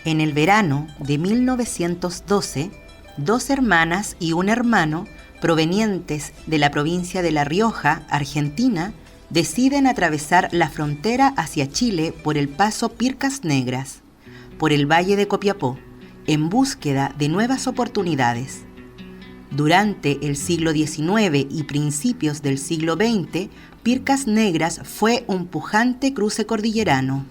En el verano de 1912, dos hermanas y un hermano provenientes de la provincia de La Rioja, Argentina, deciden atravesar la frontera hacia Chile por el paso Pircas Negras, por el valle de Copiapó, en búsqueda de nuevas oportunidades. Durante el siglo XIX y principios del siglo XX, Pircas Negras fue un pujante cruce cordillerano.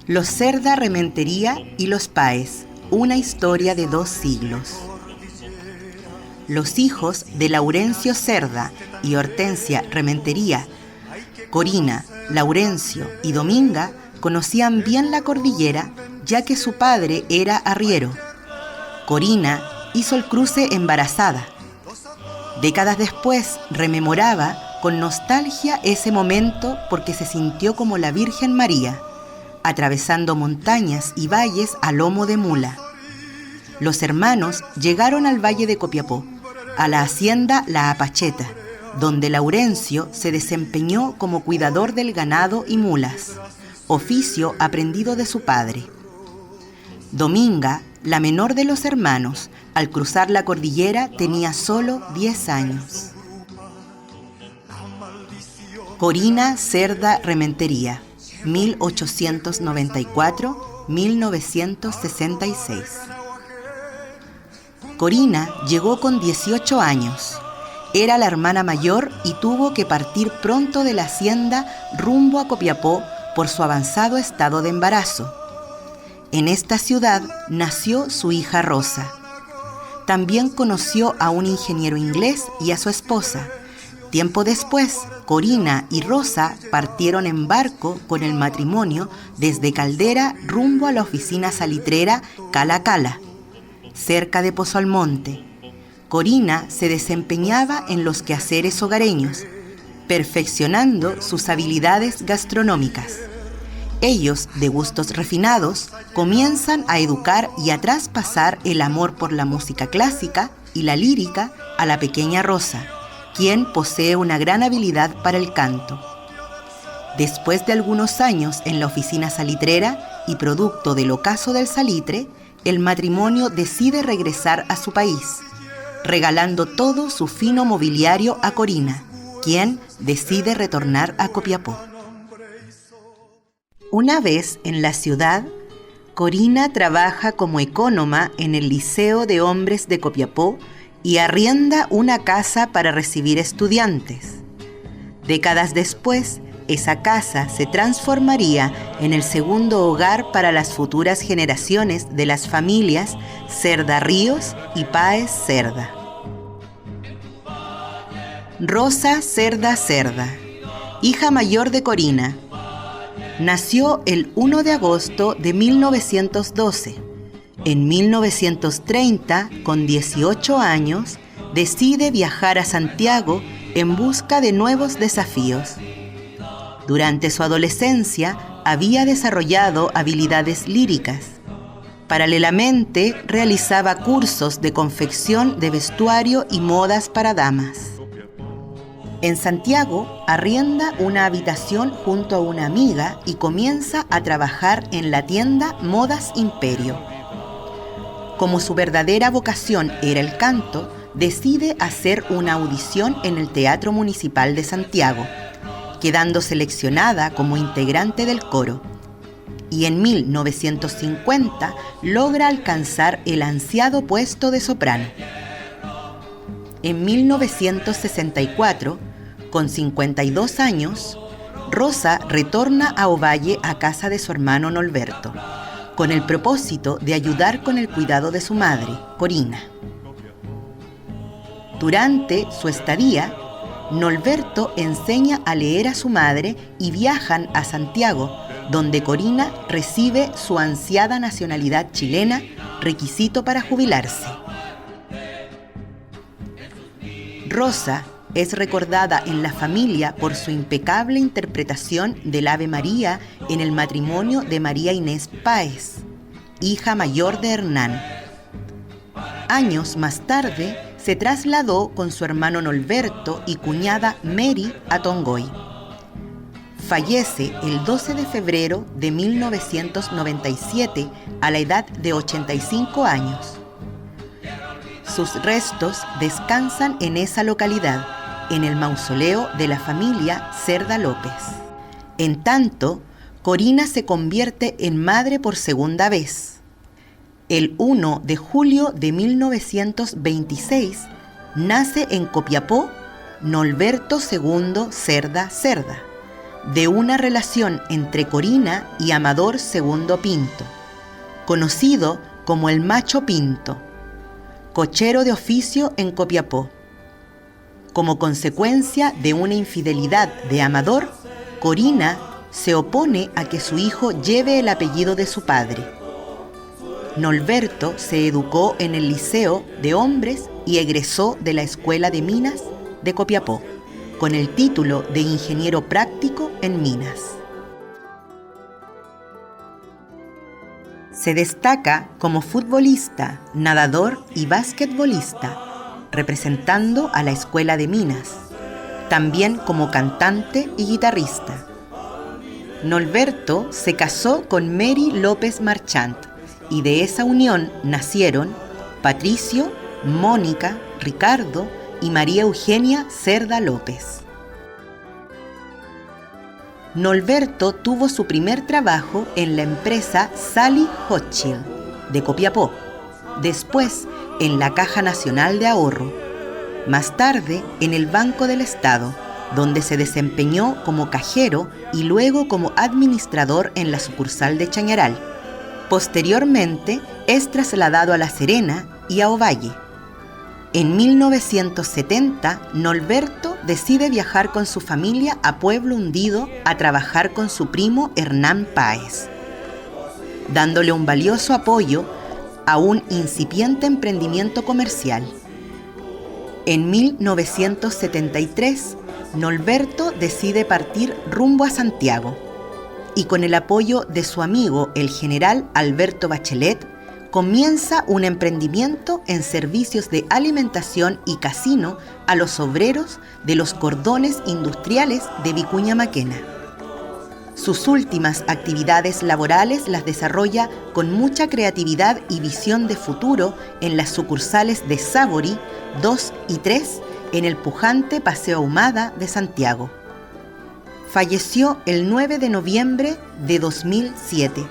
Los Cerda Rementería y los Páez, una historia de 2 siglos. Los hijos de Laurencio Cerda y Hortensia Rementería, Corina, Laurencio y Dominga, conocían bien la cordillera, ya que su padre era arriero. Corina hizo el cruce embarazada. Décadas después rememoraba con nostalgia ese momento porque se sintió como la Virgen María, atravesando montañas y valles a lomo de mula. Los hermanos llegaron al valle de Copiapó, a la hacienda La Apacheta, donde Laurencio se desempeñó como cuidador del ganado y mulas, oficio aprendido de su padre. Dominga, la menor de los hermanos, al cruzar la cordillera tenía solo 10 años. Corina Cerda Rementería, 1894-1966. Corina llegó con 18 años. Era la hermana mayor y tuvo que partir pronto de la hacienda rumbo a Copiapó por su avanzado estado de embarazo. En esta ciudad nació su hija Rosa. También conoció a un ingeniero inglés y a su esposa. Tiempo después, Corina y Rosa partieron en barco con el matrimonio desde Caldera rumbo a la oficina salitrera Cala Cala, cerca de Pozo Almonte. Corina se desempeñaba en los quehaceres hogareños, perfeccionando sus habilidades gastronómicas. Ellos, de gustos refinados, comienzan a educar y a traspasar el amor por la música clásica y la lírica a la pequeña Rosa, quien posee una gran habilidad para el canto. Después de algunos años en la oficina salitrera y producto del ocaso del salitre, el matrimonio decide regresar a su país, regalando todo su fino mobiliario a Corina, quien decide retornar a Copiapó. Una vez en la ciudad, Corina trabaja como ecónoma en el Liceo de Hombres de Copiapó y arrienda una casa para recibir estudiantes. Décadas después, esa casa se transformaría en el segundo hogar para las futuras generaciones de las familias Cerda Ríos y Páez Cerda. Rosa Cerda Cerda, hija mayor de Corina. Nació el 1 de agosto de 1912. En 1930, con 18 años, decide viajar a Santiago en busca de nuevos desafíos. Durante su adolescencia, había desarrollado habilidades líricas. Paralelamente, realizaba cursos de confección de vestuario y modas para damas. En Santiago, arrienda una habitación junto a una amiga y comienza a trabajar en la tienda Modas Imperio. Como su verdadera vocación era el canto, decide hacer una audición en el Teatro Municipal de Santiago, quedando seleccionada como integrante del coro. Y en 1950 logra alcanzar el ansiado puesto de soprano. En 1964, con 52 años, Rosa retorna a Ovalle a casa de su hermano Norberto, con el propósito de ayudar con el cuidado de su madre, Corina. Durante su estadía, Norberto enseña a leer a su madre y viajan a Santiago, donde Corina recibe su ansiada nacionalidad chilena, requisito para jubilarse. Rosa es recordada en la familia por su impecable interpretación del Ave María en el matrimonio de María Inés Páez, hija mayor de Hernán. Años más tarde, se trasladó con su hermano Norberto y cuñada Mary a Tongoy. fallece el 12 de febrero de 1997 a la edad de 85 años. Sus restos descansan en esa localidad, en el mausoleo de la familia Cerda López. En tanto, Corina se convierte en madre por segunda vez. El 1 de julio de 1926 nace en Copiapó Nolberto II Cerda Cerda, de una relación entre Corina y Amador II Pinto, conocido como el Macho Pinto, cochero de oficio en Copiapó. Como consecuencia de una infidelidad de Amador, Corina se opone a que su hijo lleve el apellido de su padre. Nolberto se educó en el Liceo de Hombres y egresó de la Escuela de Minas de Copiapó, con el título de ingeniero práctico en minas. Se destaca como futbolista, nadador y basquetbolista, representando a la Escuela de Minas, también como cantante y guitarrista. Nolberto se casó con Mary López Marchant y de esa unión nacieron Patricio, Mónica, Ricardo y María Eugenia Cerda López. Nolberto tuvo su primer trabajo en la empresa Sally Hochschild de Copiapó, después en la Caja Nacional de Ahorro, más tarde en el Banco del Estado, donde se desempeñó como cajero y luego como administrador en la sucursal de Chañaral. Posteriormente es trasladado a La Serena y a Ovalle. En 1970, Nolberto decide viajar con su familia a Pueblo Hundido a trabajar con su primo Hernán Páez, dándole un valioso apoyo a un incipiente emprendimiento comercial. En 1973, Nolberto decide partir rumbo a Santiago y con el apoyo de su amigo el general Alberto Bachelet comienza un emprendimiento en servicios de alimentación y casino a los obreros de los cordones industriales de Vicuña Maquena. Sus últimas actividades laborales las desarrolla con mucha creatividad y visión de futuro en las sucursales de Savory 2 y 3 en el pujante Paseo Ahumada de Santiago. Falleció el 9 de noviembre de 2007,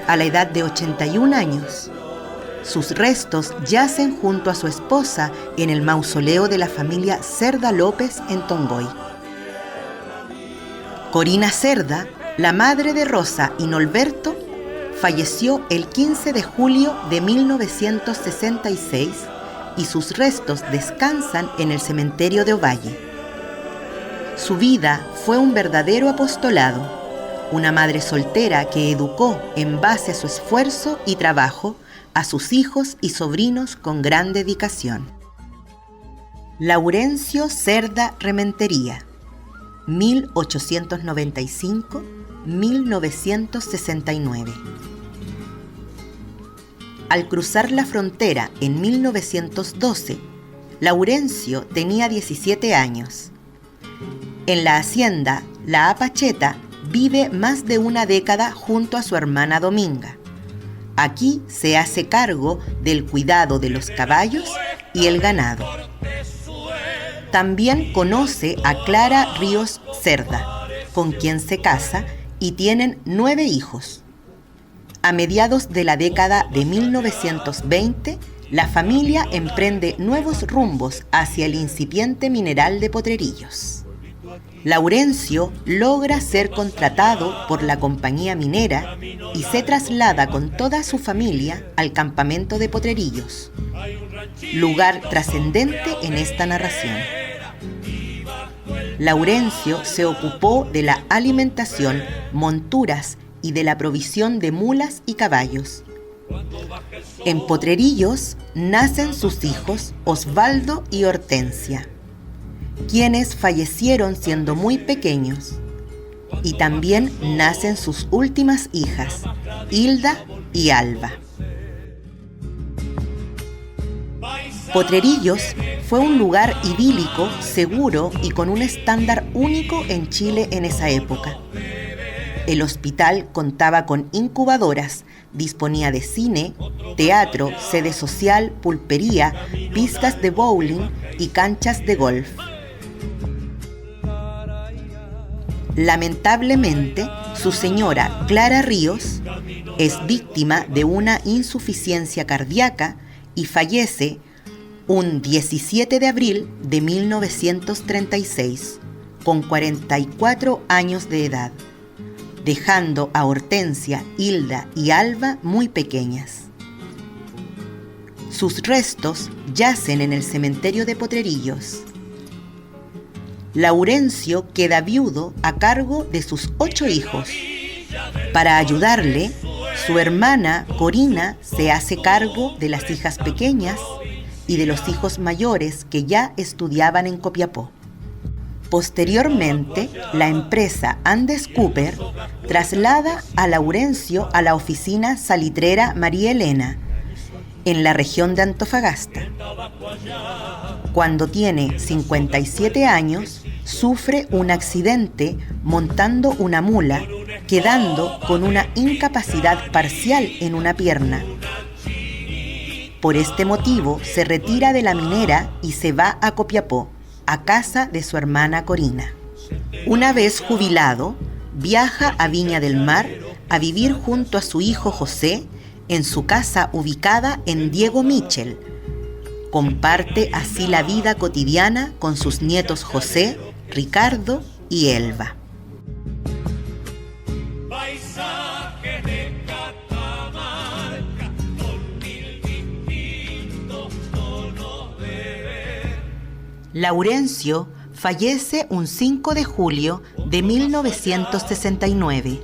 a la edad de 81 años. Sus restos yacen junto a su esposa en el mausoleo de la familia Cerda López en Tongoy. Corina Cerda, la madre de Rosa y Nolberto, falleció el 15 de julio de 1966 y sus restos descansan en el cementerio de Ovalle. Su vida fue un verdadero apostolado, una madre soltera que educó en base a su esfuerzo y trabajo a sus hijos y sobrinos con gran dedicación. Laurencio Cerda Rementería, 1895-1969. Al cruzar la frontera en 1912, Laurencio tenía 17 años. En la hacienda La Apacheta vive más de una década junto a su hermana Dominga. Aquí se hace cargo del cuidado de los caballos y el ganado. También conoce a Clara Ríos Cerda, con quien se casa y tienen 9 hijos. A mediados de la década de 1920, la familia emprende nuevos rumbos hacia el incipiente mineral de Potrerillos. Laurencio logra ser contratado por la compañía minera y se traslada con toda su familia al campamento de Potrerillos, lugar trascendente en esta narración. Laurencio se ocupó de la alimentación, monturas y de la provisión de mulas y caballos. En Potrerillos nacen sus hijos Osvaldo y Hortensia, quienes fallecieron siendo muy pequeños, y también nacen sus últimas hijas, Hilda y Alba. Potrerillos fue un lugar idílico, seguro y con un estándar único en Chile en esa época. El hospital contaba con incubadoras, disponía de cine, teatro, sede social, pulpería, pistas de bowling y canchas de golf. Lamentablemente, su señora Clara Ríos es víctima de una insuficiencia cardíaca y fallece un 17 de abril de 1936, con 44 años de edad, dejando a Hortensia, Hilda y Alba muy pequeñas. Sus restos yacen en el cementerio de Potrerillos. Laurencio queda viudo a cargo de sus 8 hijos. Para ayudarle, su hermana Corina se hace cargo de las hijas pequeñas y de los hijos mayores que ya estudiaban en Copiapó. Posteriormente, la empresa Andes Cooper traslada a Laurencio a la oficina salitrera María Elena, en la región de Antofagasta. Cuando tiene 57 años, sufre un accidente montando una mula, quedando con una incapacidad parcial en una pierna. Por este motivo, se retira de la minera y se va a Copiapó, a casa de su hermana Corina. Una vez jubilado, viaja a Viña del Mar a vivir junto a su hijo José en su casa ubicada en Diego Michel. Comparte así la vida cotidiana con sus nietos José, Ricardo y Elba. Laurencio fallece un 5 de julio de 1969,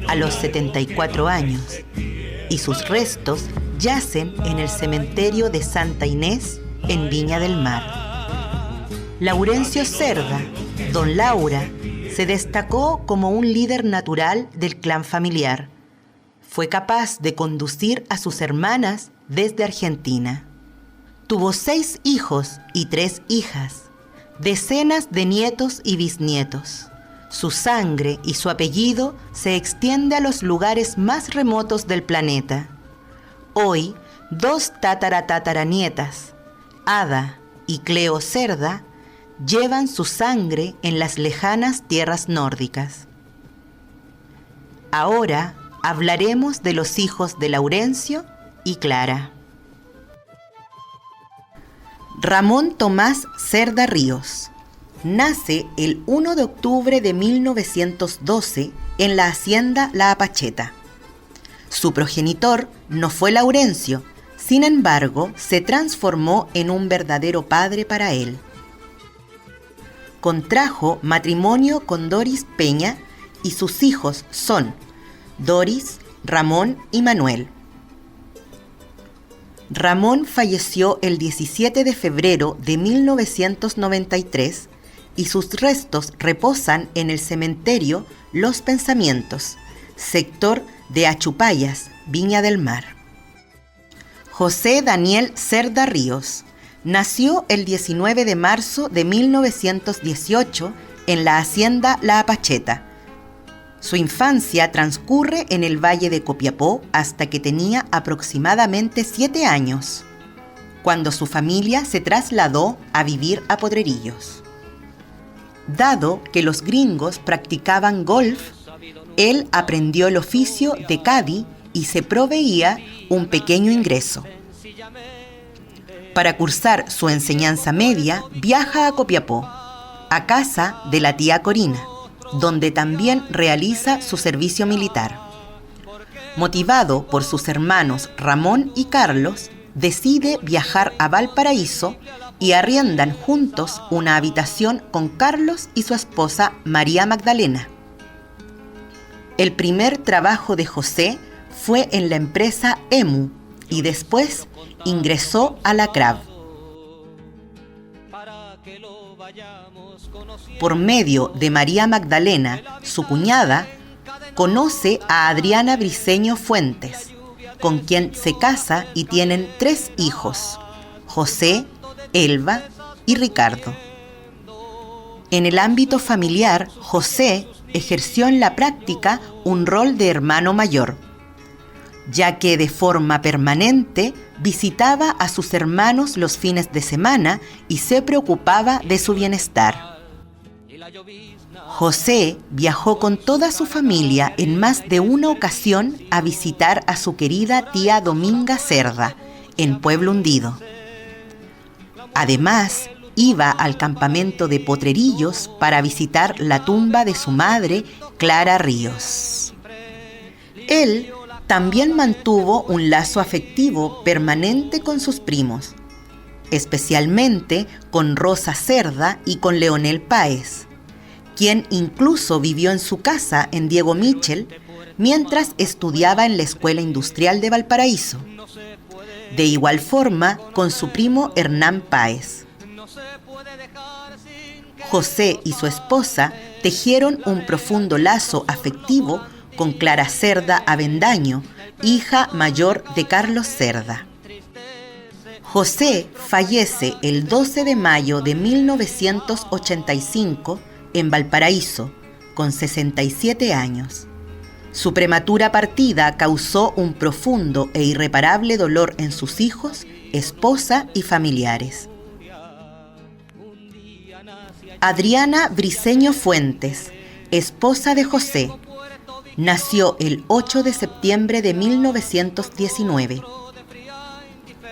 a los 74 años, y sus restos yacen en el cementerio de Santa Inés, en Viña del Mar. Laurencio Cerda, don Laura, se destacó como un líder natural del clan familiar. Fue capaz de conducir a sus hermanas desde Argentina. Tuvo 6 hijos y 3 hijas, decenas de nietos y bisnietos. Su sangre y su apellido se extiende a los lugares más remotos del planeta. Hoy, 2 tataranietas, Ada y Cleo Cerda, llevan su sangre en las lejanas tierras nórdicas. Ahora hablaremos de los hijos de Laurencio y Clara. Ramón Tomás Cerda Ríos nace el 1 de octubre de 1912 en la hacienda La Apacheta. Su progenitor no fue Laurencio, sin embargo, se transformó en un verdadero padre para él. Contrajo matrimonio con Doris Peña y sus hijos son Doris, Ramón y Manuel. Ramón falleció el 17 de febrero de 1993 y sus restos reposan en el cementerio Los Pensamientos, sector de Achupayas, Viña del Mar. José Daniel Cerda Ríos nació el 19 de marzo de 1918 en la hacienda La Apacheta. Su infancia transcurre en el Valle de Copiapó hasta que tenía aproximadamente 7 años, cuando su familia se trasladó a vivir a Potrerillos. Dado que los gringos practicaban golf, él aprendió el oficio de caddy y se proveía un pequeño ingreso. Para cursar su enseñanza media, viaja a Copiapó, a casa de la tía Corina, donde también realiza su servicio militar. Motivado por sus hermanos Ramón y Carlos, decide viajar a Valparaíso y arriendan juntos una habitación con Carlos y su esposa María Magdalena. El primer trabajo de José fue en la empresa EMU y después ingresó a la CRAV. Por medio de María Magdalena, su cuñada, conoce a Adriana Briceño Fuentes, con quien se casa y tienen 3 hijos, José, Elba y Ricardo. En el ámbito familiar, José ejerció en la práctica un rol de hermano mayor, ya que de forma permanente visitaba a sus hermanos los fines de semana y se preocupaba de su bienestar. José viajó con toda su familia en más de una ocasión a visitar a su querida tía Dominga Cerda, en Pueblo Hundido. Además, iba al campamento de Potrerillos para visitar la tumba de su madre, Clara Ríos. Él también mantuvo un lazo afectivo permanente con sus primos, especialmente con Rosa Cerda y con Leonel Páez, quien incluso vivió en su casa en Diego Michel mientras estudiaba en la Escuela Industrial de Valparaíso. De igual forma con su primo Hernán Páez. José y su esposa tejieron un profundo lazo afectivo con Clara Cerda Avendaño, hija mayor de Carlos Cerda. José fallece el 12 de mayo de 1985 en Valparaíso, con 67 años. Su prematura partida causó un profundo e irreparable dolor en sus hijos, esposa y familiares. Adriana Briceño Fuentes, esposa de José, nació el 8 de septiembre de 1919.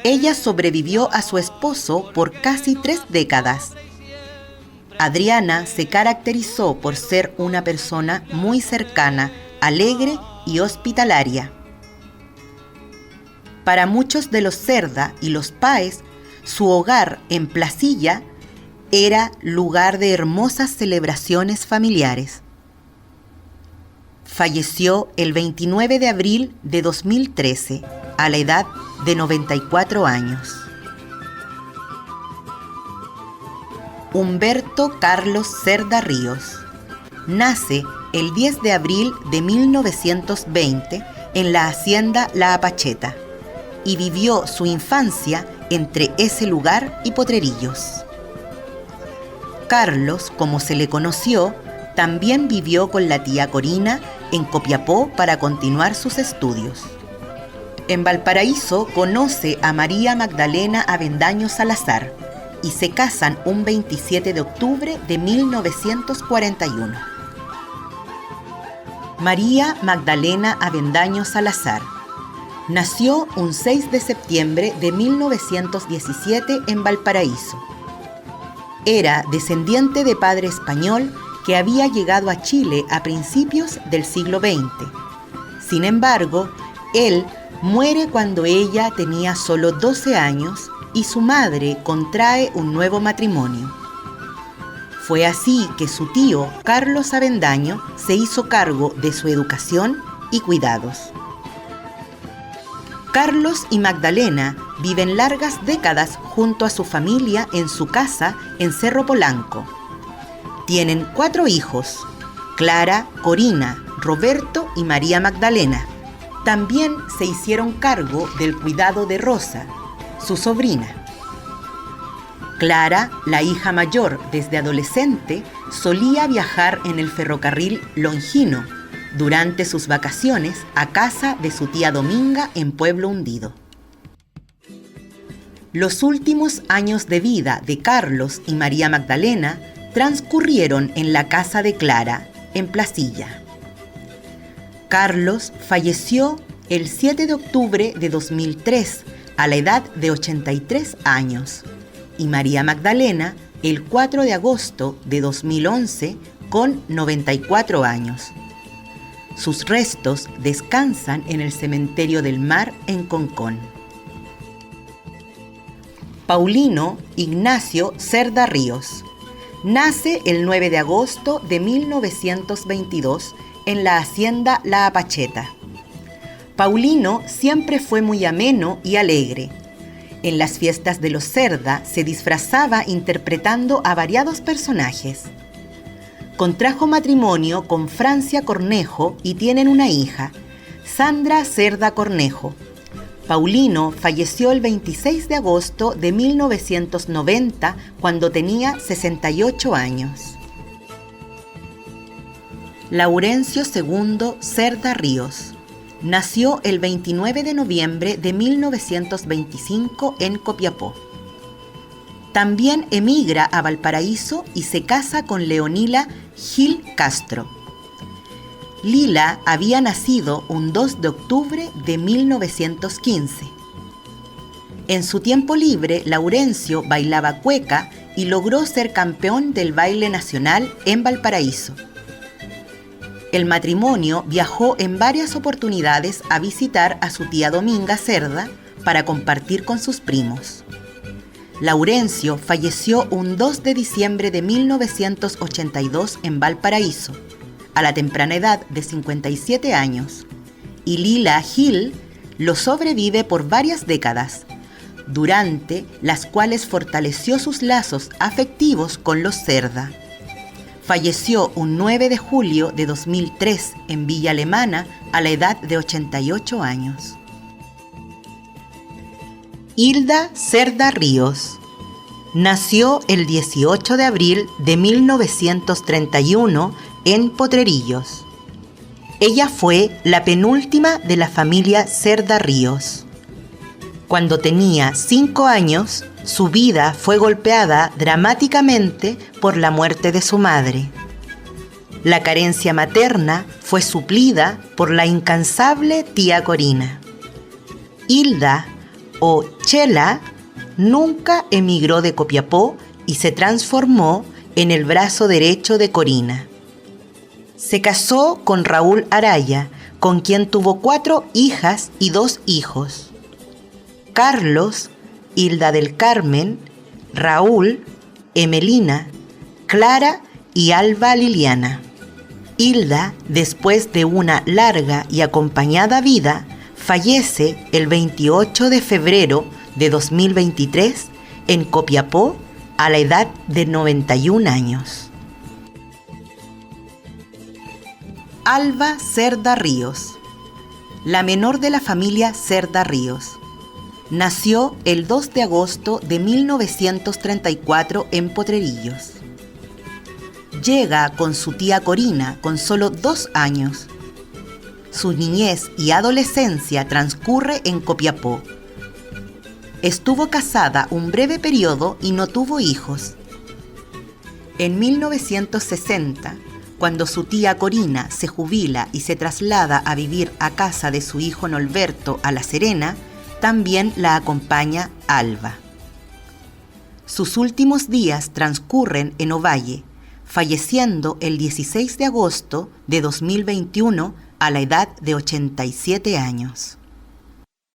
Ella sobrevivió a su esposo por casi 3 décadas. Adriana se caracterizó por ser una persona muy cercana, alegre y hospitalaria. Para muchos de los Cerda y los Páez, su hogar en Placilla era lugar de hermosas celebraciones familiares. Falleció el 29 de abril de 2013, a la edad de 94 años. Humberto Carlos Cerda Ríos nace el 10 de abril de 1920 en la hacienda La Apacheta y vivió su infancia entre ese lugar y Potrerillos. Carlos, como se le conoció, también vivió con la tía Corina en Copiapó para continuar sus estudios. En Valparaíso conoce a María Magdalena Avendaño Salazar y se casan un 27 de octubre de 1941. María Magdalena Avendaño Salazar nació un 6 de septiembre de 1917 en Valparaíso. Era descendiente de padre español que había llegado a Chile a principios del siglo XX. Sin embargo, él muere cuando ella tenía solo 12 años y su madre contrae un nuevo matrimonio. Fue así que su tío, Carlos Avendaño, se hizo cargo de su educación y cuidados. Carlos y Magdalena viven largas décadas junto a su familia en su casa en Cerro Polanco. Tienen 4 hijos: Clara, Corina, Roberto y María Magdalena. También se hicieron cargo del cuidado de Rosa, su sobrina. Clara, la hija mayor, desde adolescente, solía viajar en el ferrocarril Longino durante sus vacaciones a casa de su tía Dominga en Pueblo Hundido. Los últimos años de vida de Carlos y María Magdalena transcurrieron en la casa de Clara, en Placilla. Carlos falleció el 7 de octubre de 2003 a la edad de 83 años y María Magdalena el 4 de agosto de 2011 con 94 años. Sus restos descansan en el Cementerio del Mar en Concón. Paulino Ignacio Cerda Ríos nace el 9 de agosto de 1922 en la hacienda La Apacheta. Paulino siempre fue muy ameno y alegre. En las fiestas de los Cerda se disfrazaba interpretando a variados personajes. Contrajo matrimonio con Francia Cornejo y tienen una hija, Sandra Cerda Cornejo. Paulino falleció el 26 de agosto de 1990 cuando tenía 68 años. Laurencio II Cerda Ríos. Nació el 29 de noviembre de 1925 en Copiapó. También emigra a Valparaíso y se casa con Leonila Gil Castro. Lila había nacido un 2 de octubre de 1915. En su tiempo libre, Laurencio bailaba cueca y logró ser campeón del baile nacional en Valparaíso. El matrimonio viajó en varias oportunidades a visitar a su tía Dominga Cerda para compartir con sus primos. Laurencio falleció un 2 de diciembre de 1982 en Valparaíso, a la temprana edad de 57 años, y Lila Gil lo sobrevive por varias décadas, durante las cuales fortaleció sus lazos afectivos con los Cerda. Falleció un 9 de julio de 2003 en Villa Alemana a la edad de 88 años. Hilda Cerda Ríos. Nació el 18 de abril de 1931 en Potrerillos. Ella fue la penúltima de la familia Cerda Ríos. Cuando tenía 5 años, su vida fue golpeada dramáticamente por la muerte de su madre. La carencia materna fue suplida por la incansable tía Corina. Hilda, o Chela, nunca emigró de Copiapó y se transformó en el brazo derecho de Corina. Se casó con Raúl Araya, con quien tuvo 4 hijas y 2 hijos. Carlos, Hilda del Carmen, Raúl, Emelina, Clara y Alba Liliana. Hilda, después de una larga y acompañada vida, fallece el 28 de febrero de 2023 en Copiapó a la edad de 91 años. Alba Cerda Ríos, la menor de la familia Cerda Ríos. Nació el 2 de agosto de 1934 en Potrerillos. Llega con su tía Corina con solo 2 años. Su niñez y adolescencia transcurre en Copiapó. Estuvo casada un breve periodo y no tuvo hijos. En 1960, cuando su tía Corina se jubila y se traslada a vivir a casa de su hijo Norberto a La Serena, también la acompaña Alba. Sus últimos días transcurren en Ovalle, falleciendo el 16 de agosto de 2021 a la edad de 87 años.